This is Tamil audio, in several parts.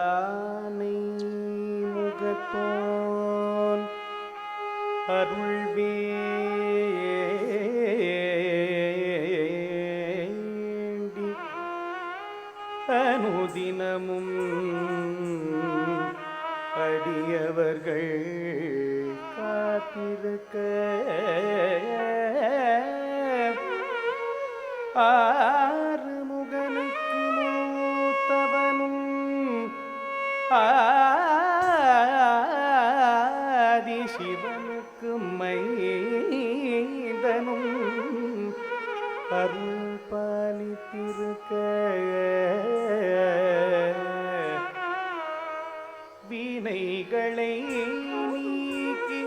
யானை முகத்தோன் அருள்வேண்டி அனுதினமும் அடியவர்கள் காத்திருக்க ஆறு முகனுக்கு மூத்தவனும் ஆதிசிவனுக்கு மைந்தனும் அருள் பாலித்திருக்க வினைகளை நீக்கி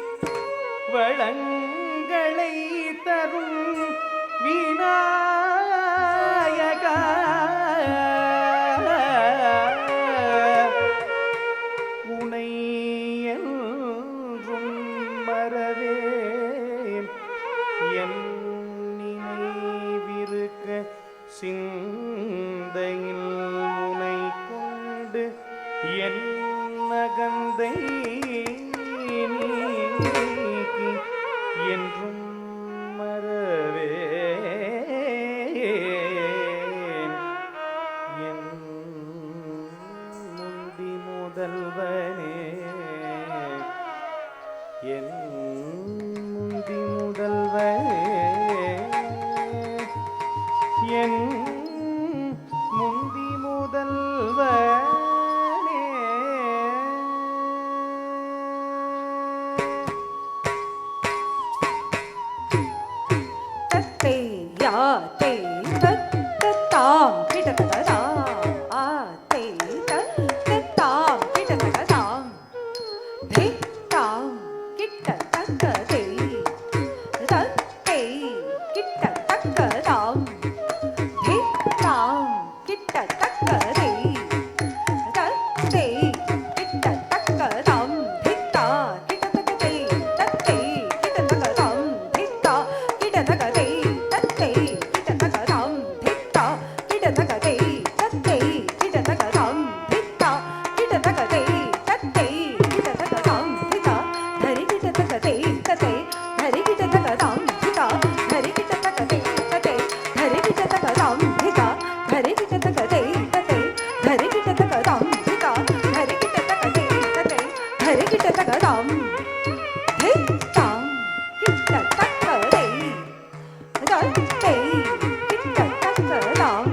வளங்களை தரும் விநாயகா உனை என்றும் மறவேன் என் நினைவிருக்க சிந்தையில் உனை கொண்டு என் நகந்தை நீக்கி என்றும் மறவேன் என் முந்தி முதல்வனே என் முந்தி முதல்வனே என் முந்தி முதல்வனே தத்தை யாத்தை தத்தாம் கிடதகதா ஆத்தை தத்தாம் கிடதகதாம் தித்தாம் கிட்டதகதை தத்தை கிட்டதகதாம் தித்தாம் கிட்டதகதை தத்தை கிட்டதகதாம் தித்தா கிட்டதகதை தத்தை கிட்டதகதாம் தித்தா கிட்டதகதை தத்தை கிட்டதகதாம் தித்தா கிட்டதகதை தத்தை கிட்டதகதாம் தித்தா கிட்டதகதை தத்தை கிட்டதகதாம் தித்தா தரி கிட்டதகதை தத்தை தரி கிட்டதகதாம் தித்தா தரி கிட்டதகதை தத்தை தரி கிட்டதகதாம் தித்தா தரி கிட்டதகதை தத்தை தரி கிட்டதகதாம் தித்தா தரி கிட்டதகதை தத்தை தரி கிட்டதகதாம் தித்தாம் கிட்டதகதை தத்தை கிட்டதகதாம்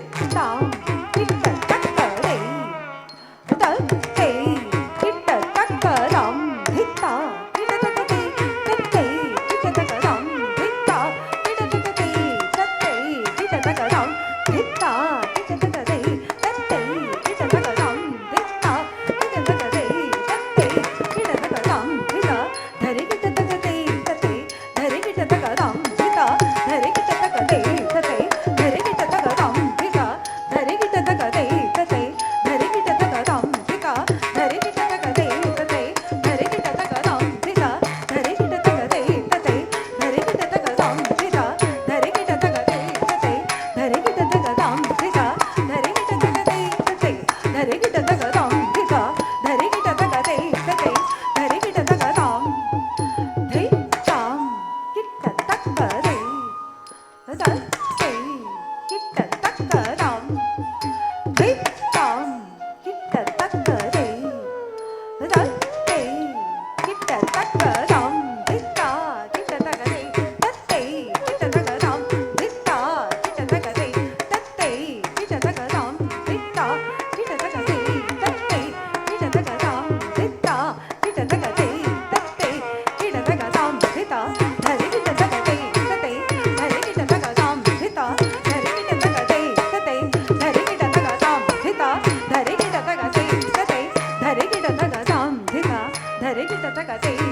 தித்தாம் கிட்டதகதை தத்தை கிட்டதகதாம் தித்தா கிட்டதகதை தத்தை கிட்டதகதாம் தித்தா கிட்டதகதை தத்தை கிட்டதகதாம் தித்தா கிட்டதகதை தத்தை கிட்டதகதாம் தித்தா கிட்டதகதை தத்தை கிட்டதகதாம் தித்தா தரி கிட்டதகதை தத்தை தரி கிட்டதகதாம் தித்தா தரி கிட்டதகதை தத்தை தரி கிட்டதகதாம் தித்தா தரி கிட்டதகதை தத்தை தரி கிட்டதகதாம் தித்தா தரி கிட்டதகதை தத்தை தரி கிட்டதகதாம் தித்தா தரி கிட்டதகதை தத்தை தரி கிட்டதகதாம் தித்தா தரி கிட்டதகதை தத்தை தரி கிட்டதகதாம் தித்தா தரி கிட்டதகதை தத்தை தரி கிட்டதகதாம் தித்தா தரி கிட்டதகதை தத்தை தரி கிட்டதகதாம் தித்தாம் கிட்டதகதை தத்தை கிட்டதகதாம் தித்தாம் கிட்டதகதை தத்தை கிட்டதகதாம் தித்தா கிட்டதகதை தத்தை கிட்டதகதாம் தித்தா கிட்டதகதை தத்தை கிட்டதகதாம் தித்தா கிட்டதகதை தத்தை கிட்டதகதாம் தித்தா கிட்டதகதை தத்தை கிட்டதகதாம் தித்தா தரி கிட்டதகதை தத்தை தரி கிட்டதகதாம் தித்தா தரி கிட்டதகதை தத்தை தரி கிட்டதகதாம் தித்தா தரி கிட்டதகதை தத்தை தரி கிட்டதகதாம் ಧರೆ ಗಿಟ ತಗದೆ